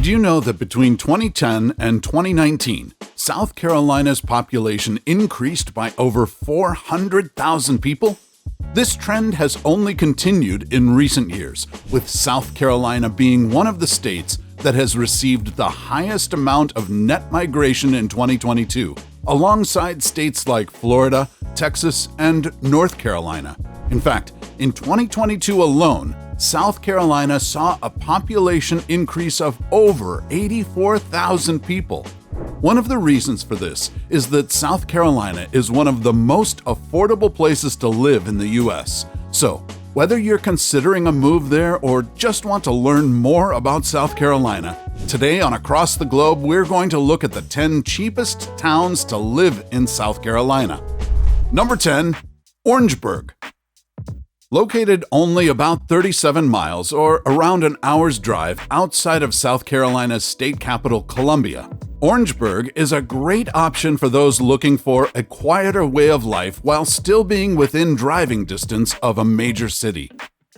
Did you know that between 2010 and 2019, South Carolina's population increased by over 400,000 people? This trend has only continued in recent years, with South Carolina being one of the states that has received the highest amount of net migration in 2022, alongside states like Florida, Texas, and North Carolina. In fact, in 2022 alone, South Carolina saw a population increase of over 84,000 people. One of the reasons for this is that South Carolina is one of the most affordable places to live in the U.S. So, whether you're considering a move there or just want to learn more about South Carolina, today on Across the Globe, we're going to look at the 10 cheapest towns to live in South Carolina. Number 10, Orangeburg. Located only about 37 miles or around an hour's drive outside of South Carolina's state capital, Columbia, Orangeburg is a great option for those looking for a quieter way of life while still being within driving distance of a major city.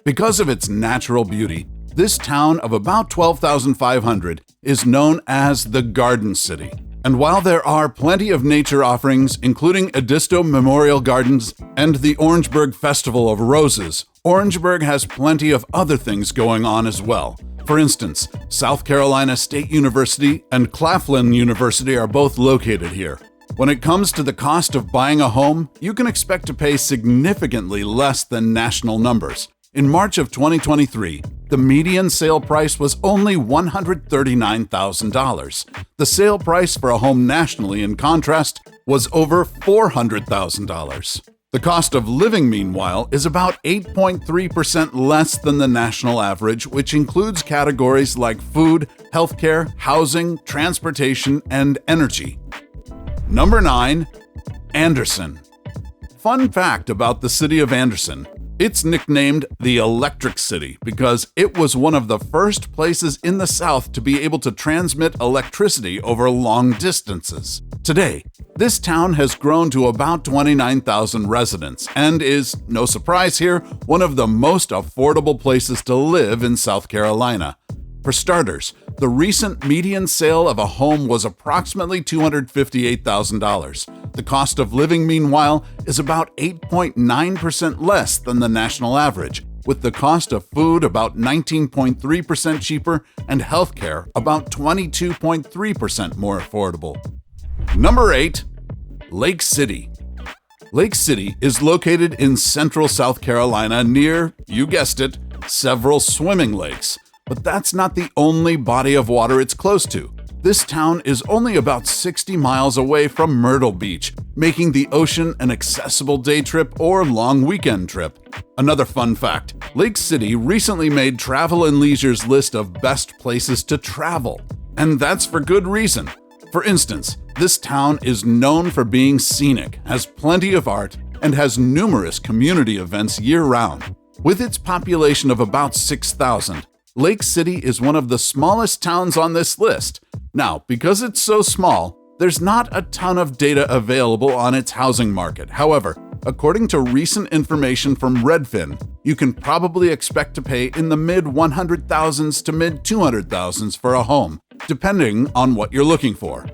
Because of its natural beauty, this town of about 12,500 is known as the Garden City. And while there are plenty of nature offerings, including Edisto Memorial Gardens and the Orangeburg Festival of Roses, Orangeburg has plenty of other things going on as well. For instance, South Carolina State University and Claflin University are both located here. When it comes to the cost of buying a home, you can expect to pay significantly less than national numbers. In March of 2023, the median sale price was only $139,000. The sale price for a home nationally, in contrast, was over $400,000. The cost of living, meanwhile, is about 8.3% less than the national average, which includes categories like food, healthcare, housing, transportation, and energy. Number 9, Anderson. Fun fact about the city of Anderson. It's nicknamed the Electric City because it was one of the first places in the South to be able to transmit electricity over long distances. Today, this town has grown to about 29,000 residents and is, no surprise here, one of the most affordable places to live in South Carolina. For starters, the recent median sale of a home was approximately $258,000. The cost of living, meanwhile, is about 8.9% less than the national average, with the cost of food about 19.3% cheaper and healthcare about 22.3% more affordable. Number 8, Lake City. Lake City is located in central South Carolina near, you guessed it, several swimming lakes. But that's not the only body of water it's close to. This town is only about 60 miles away from Myrtle Beach, making the ocean an accessible day trip or long weekend trip. Another fun fact, Lake City recently made Travel and Leisure's list of best places to travel. And that's for good reason. For instance, this town is known for being scenic, has plenty of art, and has numerous community events year-round. With its population of about 6,000, Lake City is one of the smallest towns on this list. Now, because it's so small, there's not a ton of data available on its housing market. However, according to recent information from Redfin, you can probably expect to pay in the mid-100,000s to mid-200,000s for a home, depending on what you're looking for.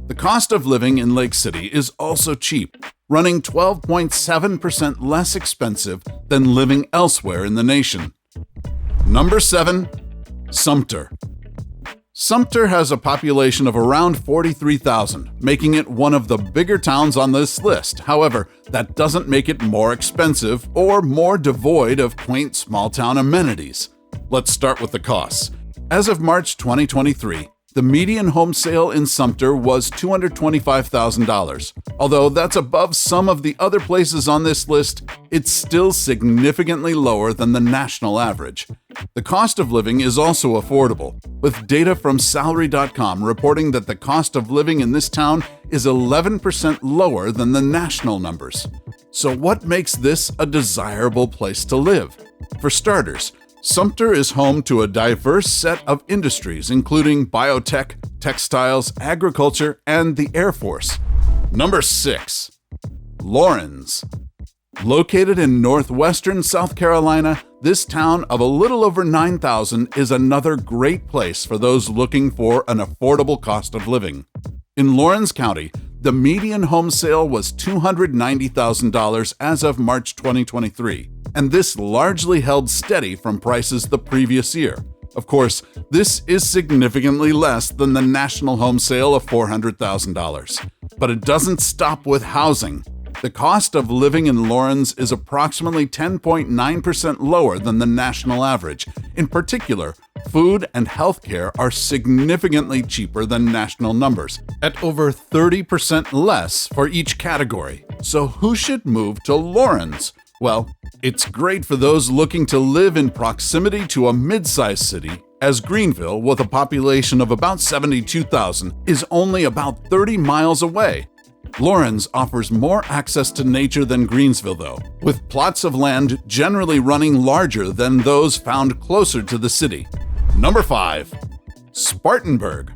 The cost of living in Lake City is also cheap, running 12.7% less expensive than living elsewhere in the nation. Number 7, Sumter. Sumter has a population of around 43,000, making it one of the bigger towns on this list. However, that doesn't make it more expensive or more devoid of quaint small-town amenities. Let's start with the costs. As of March 2023, the median home sale in Sumter was $225,000. Although that's above some of the other places on this list, it's still significantly lower than the national average. The cost of living is also affordable, with data from Salary.com reporting that the cost of living in this town is 11% lower than the national numbers. So what makes this a desirable place to live? For starters, Sumter is home to a diverse set of industries, including biotech, textiles, agriculture, and the Air Force. Number 6, Lawrence. Located in northwestern South Carolina, this town of a little over 9,000 is another great place for those looking for an affordable cost of living. In Lawrence County, the median home sale was $290,000 as of March 2023, and this largely held steady from prices the previous year. Of course, this is significantly less than the national home sale of $400,000. But it doesn't stop with housing. The cost of living in Lawrence is approximately 10.9% lower than the national average. In particular, food and healthcare are significantly cheaper than national numbers, at over 30% less for each category. So who should move to Lawrence? Well, it's great for those looking to live in proximity to a mid-sized city, as Greenville, with a population of about 72,000, is only about 30 miles away. Lawrence offers more access to nature than Greensville, though, with plots of land generally running larger than those found closer to the city. Number 5. Spartanburg.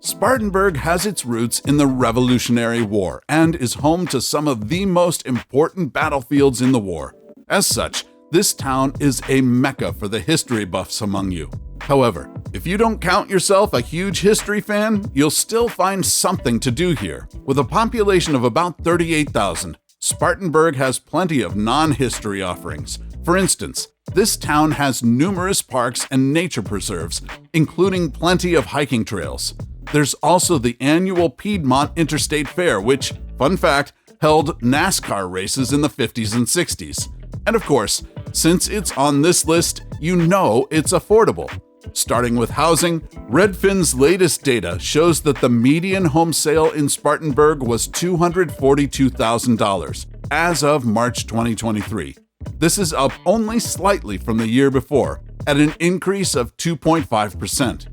Spartanburg has its roots in the Revolutionary War and is home to some of the most important battlefields in the war. As such, this town is a mecca for the history buffs among you. However, if you don't count yourself a huge history fan, you'll still find something to do here. With a population of about 38,000, Spartanburg has plenty of non-history offerings. For instance, this town has numerous parks and nature preserves, including plenty of hiking trails. There's also the annual Piedmont Interstate Fair, which, fun fact, held NASCAR races in the 50s and 60s. And of course, since it's on this list, you know it's affordable. Starting with housing, Redfin's latest data shows that the median home sale in Spartanburg was $242,000 as of March 2023. This is up only slightly from the year before, at an increase of 2.5%.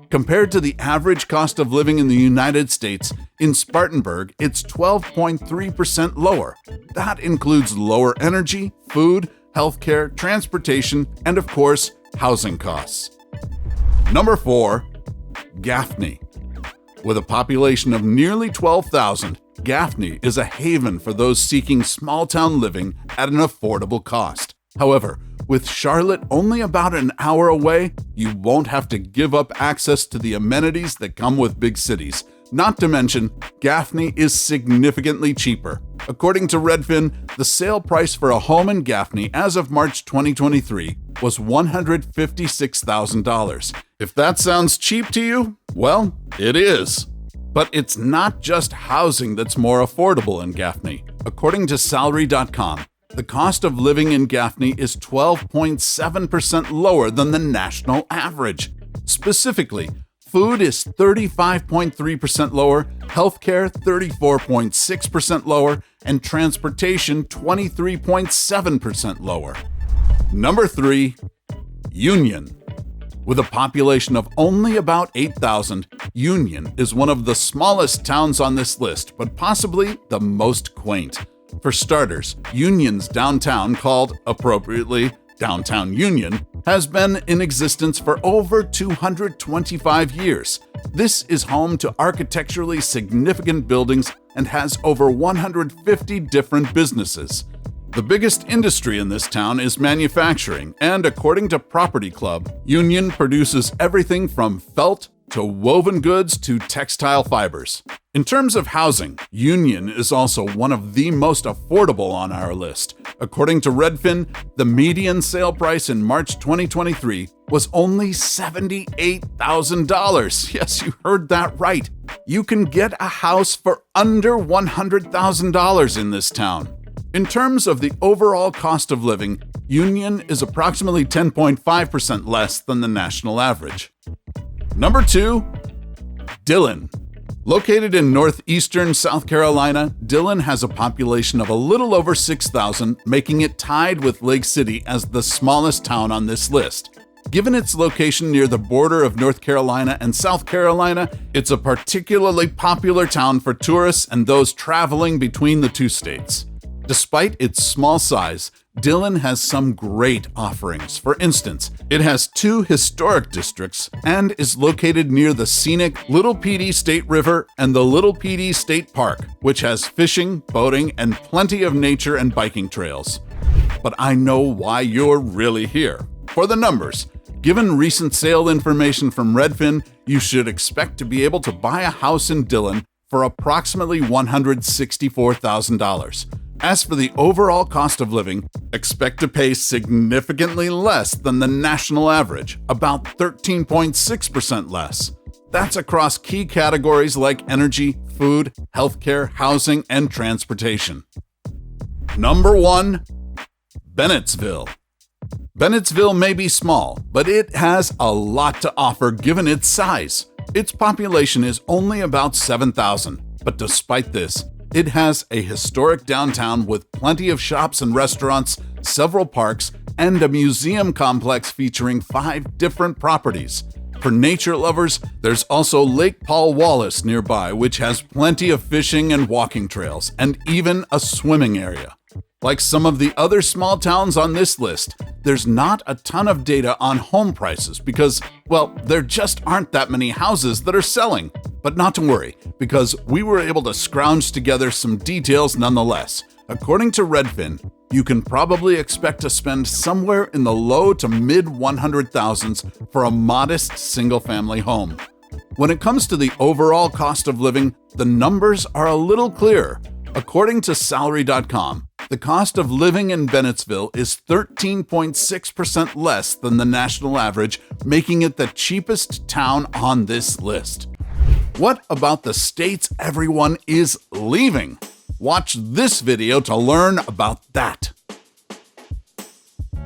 Compared to the average cost of living in the United States, in Spartanburg, it's 12.3% lower. That includes lower energy, food, healthcare, transportation, and of course, housing costs. Number 4. Gaffney. With a population of nearly 12,000, Gaffney is a haven for those seeking small-town living at an affordable cost. However, with Charlotte only about an hour away, you won't have to give up access to the amenities that come with big cities. Not to mention, Gaffney is significantly cheaper. According to Redfin, the sale price for a home in Gaffney as of March 2023 was $156,000. If that sounds cheap to you, well, it is. But it's not just housing that's more affordable in Gaffney. According to Salary.com, the cost of living in Gaffney is 12.7% lower than the national average. Specifically, food is 35.3% lower, healthcare 34.6% lower, and transportation 23.7% lower. Number 3. Union. With a population of only about 8,000, Union is one of the smallest towns on this list, but possibly the most quaint. For starters, Union's downtown, called appropriately Downtown Union, has been in existence for over 225 years. This is home to architecturally significant buildings and has over 150 different businesses. The biggest industry in this town is manufacturing, and according to Property Club, Union produces everything from felt to woven goods to textile fibers. In terms of housing, Union is also one of the most affordable on our list. According to Redfin, the median sale price in March 2023 was only $78,000. Yes, you heard that right. You can get a house for under $100,000 in this town. In terms of the overall cost of living, Union is approximately 10.5% less than the national average. Number 2. Dillon. Located in northeastern South Carolina, Dillon has a population of a little over 6,000, making it tied with Lake City as the smallest town on this list. Given its location near the border of North Carolina and South Carolina, it's a particularly popular town for tourists and those traveling between the two states. Despite its small size, Dillon has some great offerings. For instance, it has 2 historic districts and is located near the scenic Little Petey State River and the Little Petey State Park, which has fishing, boating, and plenty of nature and biking trails. but I know why you're really here. For the numbers, given recent sale information from Redfin, you should expect to be able to buy a house in Dillon for approximately $164,000. As for the overall cost of living, expect to pay significantly less than the national average, about 13.6% less. That's across key categories like energy, food, healthcare, housing, and transportation. Number 1. Bennettsville. Bennettsville may be small, but it has a lot to offer given its size. Its population is only about 7,000, but despite this, it has a historic downtown with plenty of shops and restaurants, several parks, and a museum complex featuring 5 different properties. For nature lovers, there's also Lake Paul Wallace nearby, which has plenty of fishing and walking trails, and even a swimming area. Like some of the other small towns on this list, there's not a ton of data on home prices because, well, there just aren't that many houses that are selling. But not to worry, because we were able to scrounge together some details nonetheless. According to Redfin, you can probably expect to spend somewhere in the low to mid 100,000s for a modest single-family home. When it comes to the overall cost of living, the numbers are a little clearer. According to Salary.com, the cost of living in Bennettsville is 13.6% less than the national average, making it the cheapest town on this list. What about the states everyone is leaving? Watch this video to learn about that.